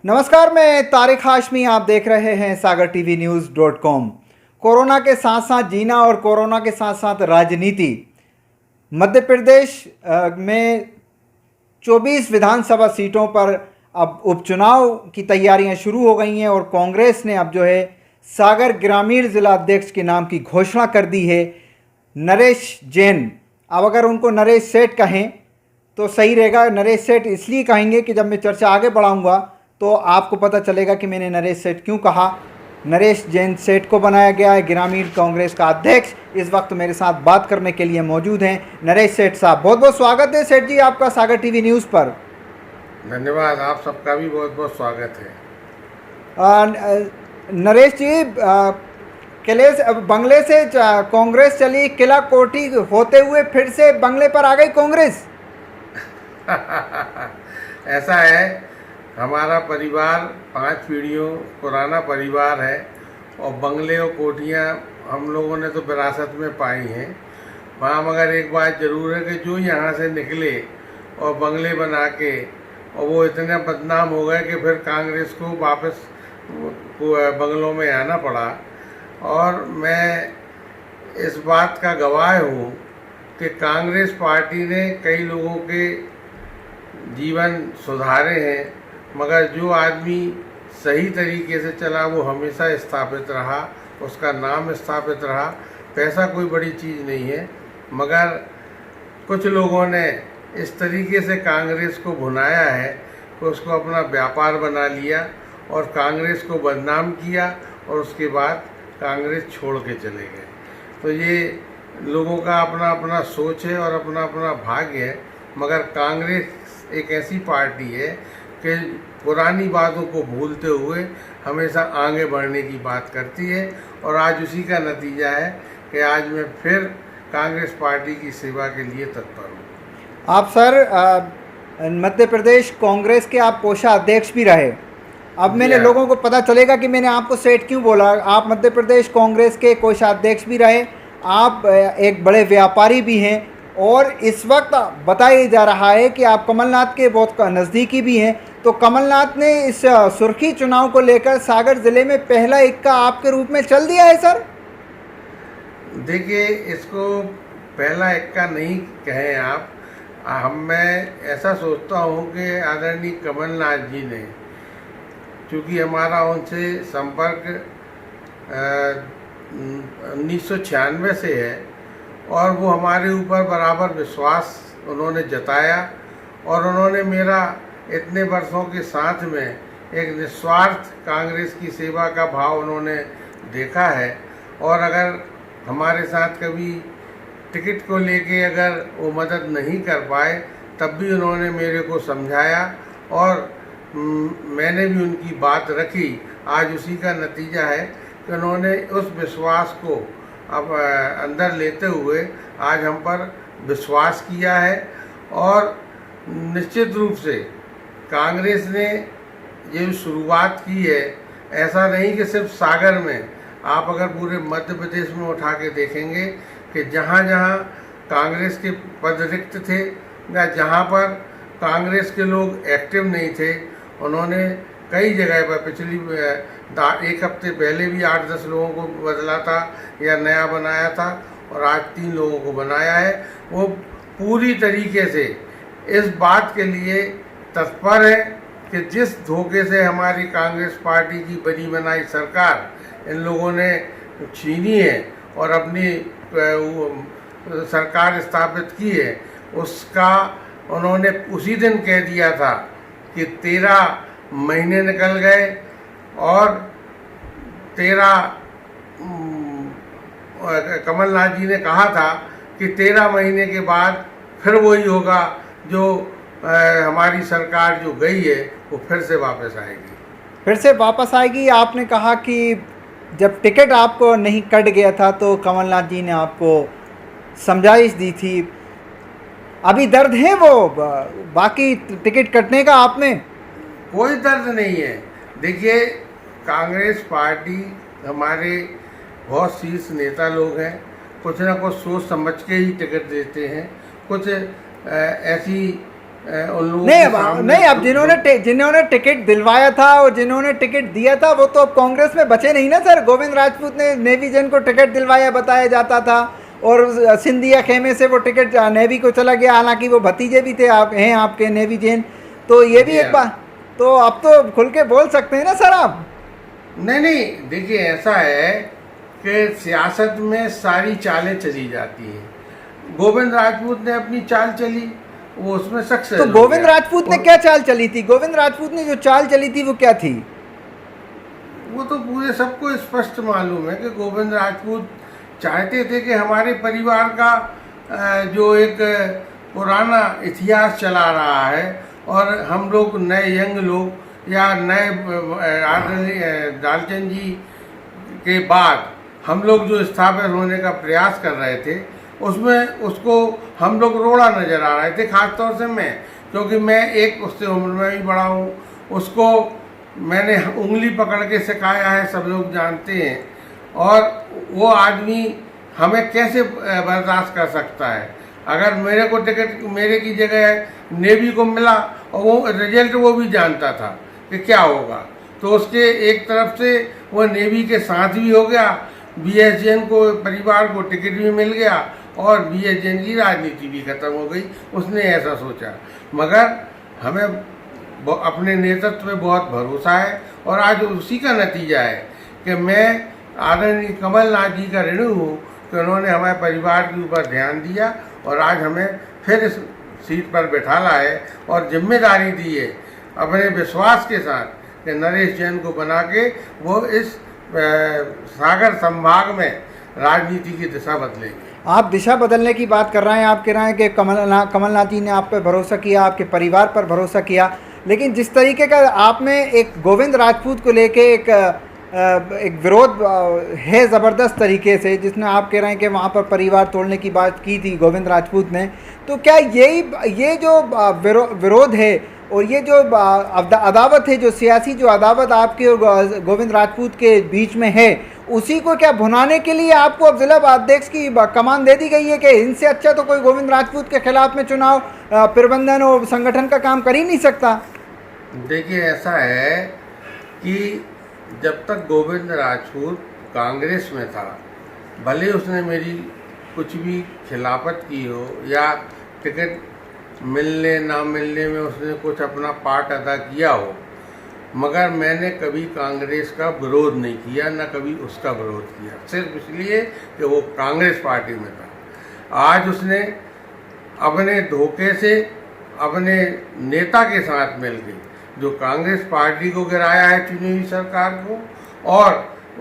नमस्कार, मैं तारिक हाशमी। आप देख रहे हैं सागर टीवी न्यूज़.com। कोरोना के साथ साथ जीना और कोरोना के साथ साथ राजनीति। मध्य प्रदेश में 24 विधानसभा सीटों पर अब उपचुनाव की तैयारियां शुरू हो गई हैं और कांग्रेस ने अब जो है सागर ग्रामीण जिला अध्यक्ष के नाम की घोषणा कर दी है, नरेश जैन। अब अगर उनको नरेश सेठ कहें तो सही रहेगा। नरेश सेठ इसलिए कहेंगे कि जब मैं चर्चा आगे बढ़ाऊंगा तो आपको पता चलेगा कि मैंने नरेश सेठ क्यों कहा। नरेश जैन सेठ को बनाया गया है ग्रामीण कांग्रेस का अध्यक्ष। इस वक्त मेरे साथ बात करने के लिए मौजूद हैं नरेश सेठ साहब। बहुत बहुत स्वागत है सेठ जी आपका सागर टीवी न्यूज़ पर। धन्यवाद, आप सबका भी बहुत बहुत स्वागत है। नरेश जी, किले से बंगले से कांग्रेस चली, किला कोठी होते हुए फिर से बंगले पर आ गई कांग्रेस। ऐसा है, हमारा परिवार 5 पीढ़ियों पुराना परिवार है और बंगले और कोठियाँ हम लोगों ने तो विरासत में पाई हैं वहाँ। मगर एक बात ज़रूर है कि जो यहाँ से निकले और बंगले बना के और वो इतने बदनाम हो गए कि फिर कांग्रेस को वापस बंगलों में आना पड़ा। और मैं इस बात का गवाह हूँ कि कांग्रेस पार्टी ने कई लोगों के जीवन सुधारे हैं, मगर जो आदमी सही तरीके से चला वो हमेशा स्थापित रहा, उसका नाम स्थापित रहा। पैसा कोई बड़ी चीज़ नहीं है, मगर कुछ लोगों ने इस तरीके से कांग्रेस को भुनाया है कि उसको अपना व्यापार बना लिया और कांग्रेस को बदनाम किया और उसके बाद कांग्रेस छोड़ के चले गए। तो ये लोगों का अपना अपना सोच है और अपना अपना भाग्य है, मगर कांग्रेस एक ऐसी पार्टी है कि पुरानी बातों को भूलते हुए हमेशा आगे बढ़ने की बात करती है। और आज उसी का नतीजा है कि आज मैं फिर कांग्रेस पार्टी की सेवा के लिए तत्पर हूँ। आप सर मध्य प्रदेश कांग्रेस के आप कोषाध्यक्ष भी रहे। अब मैंने लोगों को पता चलेगा कि मैंने आपको सेठ क्यों बोला। आप मध्य प्रदेश कांग्रेस के कोषाध्यक्ष भी रहे, आप एक बड़े व्यापारी भी हैं और इस वक्त बताया जा रहा है कि आप कमलनाथ के बहुत नज़दीकी भी हैं। तो कमलनाथ ने इस सुर्खी चुनाव को लेकर सागर ज़िले में पहला इक्का आपके रूप में चल दिया है सर। देखिए, इसको पहला इक्का नहीं कहें आप। मैं ऐसा सोचता हूँ कि आदरणीय कमलनाथ जी ने, चूँकि हमारा उनसे संपर्क 1996 से है और वो हमारे ऊपर बराबर विश्वास उन्होंने जताया और उन्होंने मेरा इतने वर्षों के साथ में एक निस्वार्थ कांग्रेस की सेवा का भाव उन्होंने देखा है। और अगर हमारे साथ कभी टिकट को लेके अगर वो मदद नहीं कर पाए तब भी उन्होंने मेरे को समझाया और मैंने भी उनकी बात रखी। आज उसी का नतीजा है कि उन्होंने उस विश्वास को अब अंदर लेते हुए आज हम पर विश्वास किया है। और निश्चित रूप से कांग्रेस ने ये शुरुआत की है, ऐसा नहीं कि सिर्फ सागर में, आप अगर पूरे मध्य प्रदेश में उठा के देखेंगे कि जहाँ जहाँ कांग्रेस के पद रिक्त थे या जहाँ पर कांग्रेस के लोग एक्टिव नहीं थे, उन्होंने कई जगह पर पिछली एक हफ्ते पहले भी 8-10 लोगों को बदला था या नया बनाया था और आज 3 लोगों को बनाया है। वो पूरी तरीके से इस बात के लिए तत्पर है कि जिस धोखे से हमारी कांग्रेस पार्टी की बनी बनाई सरकार इन लोगों ने छीनी है और अपनी सरकार स्थापित की है, उसका उन्होंने उसी दिन कह दिया था कि 13 महीने निकल गए और 13 कमलनाथ जी ने कहा था कि 13 महीने के बाद फिर वही होगा जो हमारी सरकार जो गई है वो फिर से वापस आएगी। फिर से वापस आएगी। आपने कहा कि जब टिकट आपको नहीं कट गया था तो कमलनाथ जी ने आपको समझाइश दी थी। अभी दर्द है वो बाकी टिकट कटने का आप में? कोई दर्द नहीं है। देखिए, कांग्रेस पार्टी हमारे बहुत शीर्ष नेता लोग हैं, कुछ ना कुछ सोच समझ के ही टिकट देते हैं। कुछ ऐसी उन लोगों नहीं के अब सामने नहीं, अब जिन्होंने टिकट दिलवाया था और जिन्होंने टिकट दिया था वो तो अब कांग्रेस में बचे नहीं ना सर। गोविंद राजपूत ने नेवी जैन को टिकट दिलवाया बताया जाता था, और सिंधिया खेमे से वो टिकट नेवी को चला गया, हालांकि वो भतीजे भी थे आप हैं आपके नेवी जैन। तो ये भी जी एक हाँ। बात, तो अब तो खुल के बोल सकते हैं ना सर आप। नहीं नहीं, देखिए ऐसा है कि सियासत में सारी चालें चली जाती हैं। गोविंद राजपूत ने अपनी चाल चली, वो उसमें सक्सेस तो हो गोविंद गया। राजपूत ने और क्या चाल चली थी? गोविंद राजपूत ने जो चाल चली थी वो क्या थी? वो तो पूरे सबको स्पष्ट मालूम है कि गोविंद राजपूत चाहते थे कि हमारे परिवार का जो एक पुराना इतिहास चला रहा है, और हम लोग नए यंग लोग या नए दालचंद जी के बाद हम लोग जो स्थापित होने का प्रयास कर रहे थे, उसमें उसको हम लोग रोड़ा नजर आ रहे थे। खासतौर से मैं, क्योंकि मैं एक उससे उम्र में भी बड़ा हूँ, उसको मैंने उंगली पकड़ के सिखाया है, सब लोग जानते हैं। और वो आदमी हमें कैसे बर्दाश्त कर सकता है? अगर मेरे को टिकट मेरे की जगह नेवी को मिला, और वो रिजल्ट वो भी जानता था कि क्या होगा, तो उसके एक तरफ से वो नेवी के साथ भी हो गया, बीएसएन को परिवार को टिकट भी मिल गया, और बीएसएन की राजनीति भी खत्म हो गई। उसने ऐसा सोचा। मगर हमें अपने नेतृत्व में बहुत भरोसा है, और आज उसी का नतीजा है कि मैं आदरणीय कमलनाथ जी का ऋणी हूँ कि उन्होंने हमारे परिवार के ऊपर ध्यान दिया, और आज हमें फिर इस सीट पर बैठाला है और जिम्मेदारी दी है अपने विश्वास के साथ कि नरेश जैन को बना के वो इस सागर संभाग में राजनीति की दिशा बदलेंगे। आप दिशा बदलने की बात कर रहे हैं, आप कह रहे हैं कि कमलनाथ जी ने आप पर भरोसा किया, आपके परिवार पर भरोसा किया, लेकिन जिस तरीके का आप में एक गोविंद राजपूत को लेके एक विरोध है ज़बरदस्त तरीके से, जिसने आप कह रहे हैं कि वहाँ पर परिवार तोड़ने की बात की थी गोविंद राजपूत ने, तो क्या ये जो विरोध है और ये जो अदावत है, जो सियासी जो अदावत आपके और गोविंद राजपूत के बीच में है, उसी को क्या भुनाने के लिए आपको अब जिला अध्यक्ष की कमान दे दी गई है कि इनसे अच्छा तो कोई गोविंद राजपूत के खिलाफ में चुनाव प्रबंधन और संगठन का काम कर ही नहीं सकता? देखिए ऐसा है कि जब तक गोविंद राजपूत कांग्रेस में था, भले उसने मेरी कुछ भी खिलाफत की हो या टिकट मिलने ना मिलने में उसने कुछ अपना पार्ट अदा किया हो, मगर मैंने कभी कांग्रेस का विरोध नहीं किया, ना कभी उसका विरोध किया, सिर्फ इसलिए कि वो कांग्रेस पार्टी में था। आज उसने अपने धोखे से अपने नेता के साथ मिलकर जो कांग्रेस पार्टी को गिराया है, चुनी हुई सरकार को, और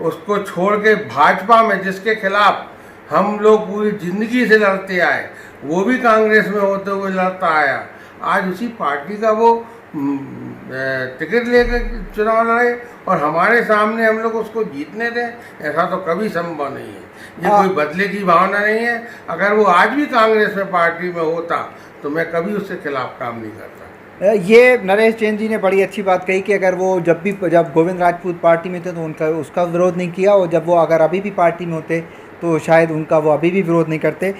उसको छोड़ के भाजपा में जिसके खिलाफ हम लोग पूरी जिंदगी से लड़ते आए, वो भी कांग्रेस में होते हुए लड़ता आया, आज उसी पार्टी का वो टिकट लेकर चुनाव लड़े और हमारे सामने हम लोग उसको जीतने दें, ऐसा तो कभी संभव नहीं है। ये कोई बदले की भावना नहीं है। अगर वो आज भी कांग्रेस में पार्टी में होता तो मैं कभी उसके खिलाफ काम नहीं करता। ये नरेश जैन जी ने बड़ी अच्छी बात कही कि अगर वो जब गोविंद राजपूत पार्टी में थे तो उसका विरोध नहीं किया, और जब वो अगर अभी भी पार्टी में होते तो शायद उनका वो अभी भी विरोध नहीं करते।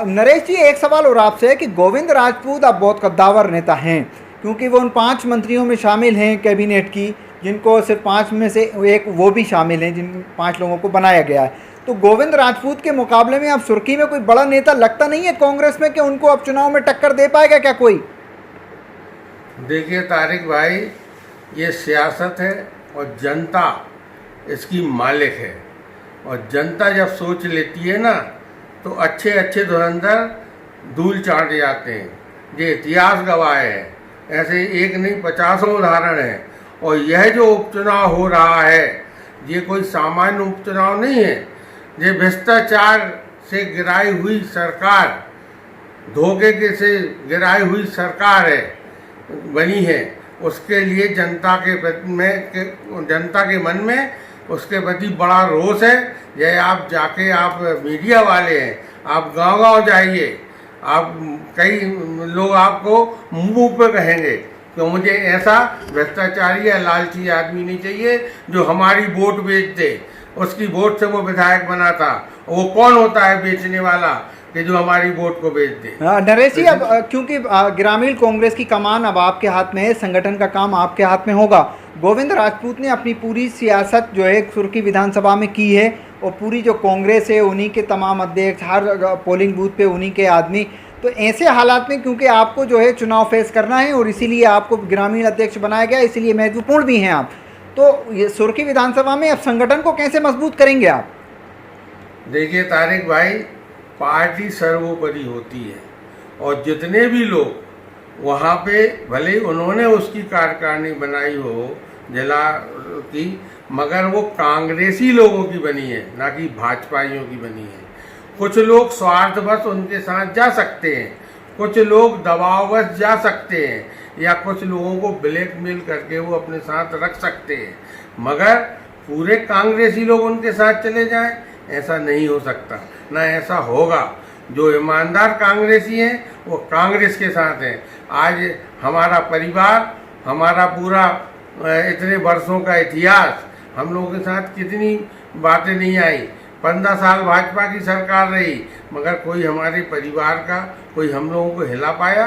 नरेश जी, एक सवाल और आपसे है कि गोविंद राजपूत अब बहुत कद्दावर नेता हैं, क्योंकि वो उन 5 मंत्रियों में शामिल हैं कैबिनेट की, जिनको सिर्फ 5 में से एक वो भी शामिल हैं, जिन 5 लोगों को बनाया गया है। तो गोविंद राजपूत के मुकाबले में अब सुर्खी में कोई बड़ा नेता लगता नहीं है कांग्रेस में कि उनको अब चुनाव में टक्कर दे पाएगा क्या कोई? देखिए तारिक भाई, ये सियासत है और जनता इसकी मालिक है, और जनता जब सोच लेती है ना तो अच्छे अच्छे धुरंधर धूल चाट जाते हैं। ये इतिहास गवाह है, ऐसे एक नहीं 50 उदाहरण हैं। और यह जो उपचुनाव हो रहा है, ये कोई सामान्य उपचुनाव नहीं है। ये भ्रष्टाचार से गिराई हुई सरकार, धोखे के से गिराई हुई सरकार है, बनी है। उसके लिए जनता के मन में उसके प्रति बड़ा रोष है। ये आप जाके, आप मीडिया वाले हैं, आप गांव-गांव जाइए, आप कई लोग आपको मुंह पे कहेंगे कि मुझे ऐसा भ्रष्टाचारी या लालची आदमी नहीं चाहिए जो हमारी वोट बेच दे। उसकी वोट से वो विधायक बना था। वो कौन होता है बेचने वाला? कि जो हमारी वोट को बेच दे। नरेश जी, अब क्योंकि ग्रामीण कांग्रेस की कमान अब आपके हाथ में है, संगठन का काम आपके हाथ में होगा। गोविंद राजपूत ने अपनी पूरी सियासत जो है सुर्खी विधानसभा में की है और पूरी जो कांग्रेस है उन्हीं के तमाम अध्यक्ष, हर पोलिंग बूथ पे उन्हीं के आदमी। तो ऐसे हालात में क्योंकि आपको जो है चुनाव फेस करना है और इसीलिए आपको ग्रामीण अध्यक्ष बनाया गया, इसीलिए महत्वपूर्ण भी हैं आप। तो ये सुर्खी विधानसभा में अब संगठन को कैसे मजबूत करेंगे आप? देखिए तारिक भाई, पार्टी सर्वोपरि होती है और जितने भी लोग वहाँ पे, भले उन्होंने उसकी कार्यकारिणी बनाई हो जिला की, मगर वो कांग्रेसी लोगों की बनी है, ना कि भाजपाइयों की बनी है। कुछ लोग स्वार्थवश उनके साथ जा सकते हैं, कुछ लोग दबाववश जा सकते हैं, या कुछ लोगों को ब्लैकमेल करके वो अपने साथ रख सकते हैं, मगर पूरे कांग्रेसी लोग उनके साथ चले जाएं, ऐसा नहीं हो सकता, ना ऐसा होगा। जो ईमानदार कांग्रेसी हैं वो कांग्रेस के साथ हैं। आज हमारा परिवार, हमारा पूरा इतने वर्षों का इतिहास, हम लोगों के साथ कितनी बातें नहीं आई। 15 साल भाजपा की सरकार रही, मगर कोई हमारे परिवार का, कोई हम लोगों को हिला पाया?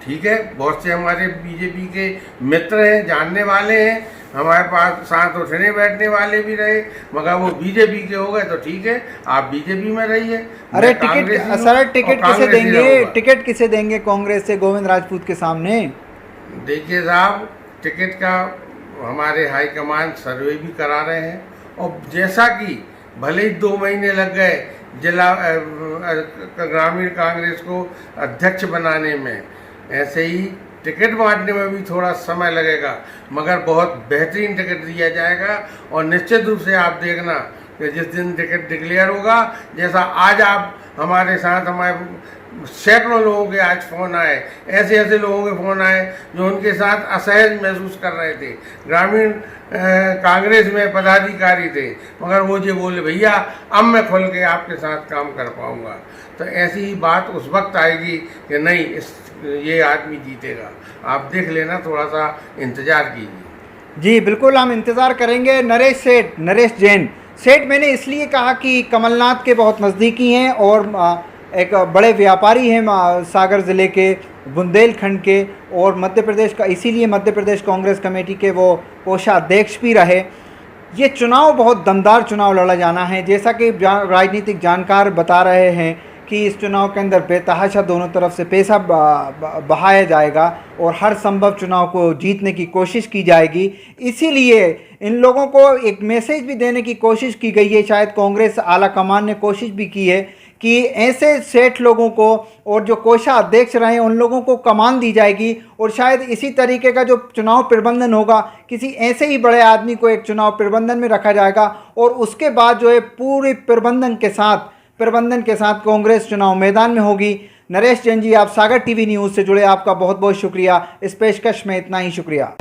ठीक है, बहुत से हमारे बीजेपी के मित्र हैं, जानने वाले हैं, हमारे पास साथ उठने बैठने वाले भी रहे, मगर वो बीजेपी के हो गए तो ठीक है, आप बीजेपी में रहिए। अरे टिकट सर, टिकट किसे देंगे? टिकट किसे देंगे कांग्रेस से गोविंद राजपूत के सामने? देखिए साहब, टिकट का हमारे हाईकमान सर्वे भी करा रहे हैं, और जैसा कि भले ही 2 महीने लग गए जिला ग्रामीण कांग्रेस को अध्यक्ष बनाने में, ऐसे ही टिकट बांटने में भी थोड़ा समय लगेगा, मगर बहुत बेहतरीन टिकट दिया जाएगा। और निश्चित रूप से आप देखना कि जिस दिन टिकट डिक्लेयर होगा, जैसा आज आप हमारे साथ, हमारे सैकड़ों लोगों के आज फ़ोन आए, ऐसे ऐसे लोगों के फ़ोन आए जो उनके साथ असहज महसूस कर रहे थे, ग्रामीण कांग्रेस में पदाधिकारी थे, मगर वो जो बोले भैया अब मैं खुल के आपके साथ काम कर पाऊंगा। तो ऐसी ही बात उस वक्त आएगी कि नहीं, ये आदमी जीतेगा। आप देख लेना, थोड़ा सा इंतज़ार कीजिए। जी बिल्कुल, हम इंतज़ार करेंगे। नरेश जैन सेठ, मैंने इसलिए कहा कि कमलनाथ के बहुत नज़दीकी हैं और एक बड़े व्यापारी हैं सागर ज़िले के, बुंदेलखंड के, और मध्य प्रदेश का, इसीलिए मध्य प्रदेश कांग्रेस कमेटी के वो कोषाध्यक्ष भी रहे। ये चुनाव बहुत दमदार चुनाव लड़ा जाना है, जैसा कि राजनीतिक जानकार बता रहे हैं कि इस चुनाव के अंदर बेतहाशा दोनों तरफ से पैसा बहाया जाएगा और हर संभव चुनाव को जीतने की कोशिश की जाएगी। इसीलिए इन लोगों को एक मैसेज भी देने की कोशिश की गई है, शायद कांग्रेस आला कमान ने कोशिश भी की है कि ऐसे सेठ लोगों को और जो कोषाध्यक्ष रहे उन लोगों को कमान दी जाएगी, और शायद इसी तरीके का जो चुनाव प्रबंधन होगा, किसी ऐसे ही बड़े आदमी को एक चुनाव प्रबंधन में रखा जाएगा, और उसके बाद जो है पूरे प्रबंधन के साथ कांग्रेस चुनाव मैदान में होगी। नरेश जैन जी, आप सागर टीवी न्यूज़ से जुड़े, आपका बहुत बहुत शुक्रिया। इस पेशकश में इतना ही शुक्रिया।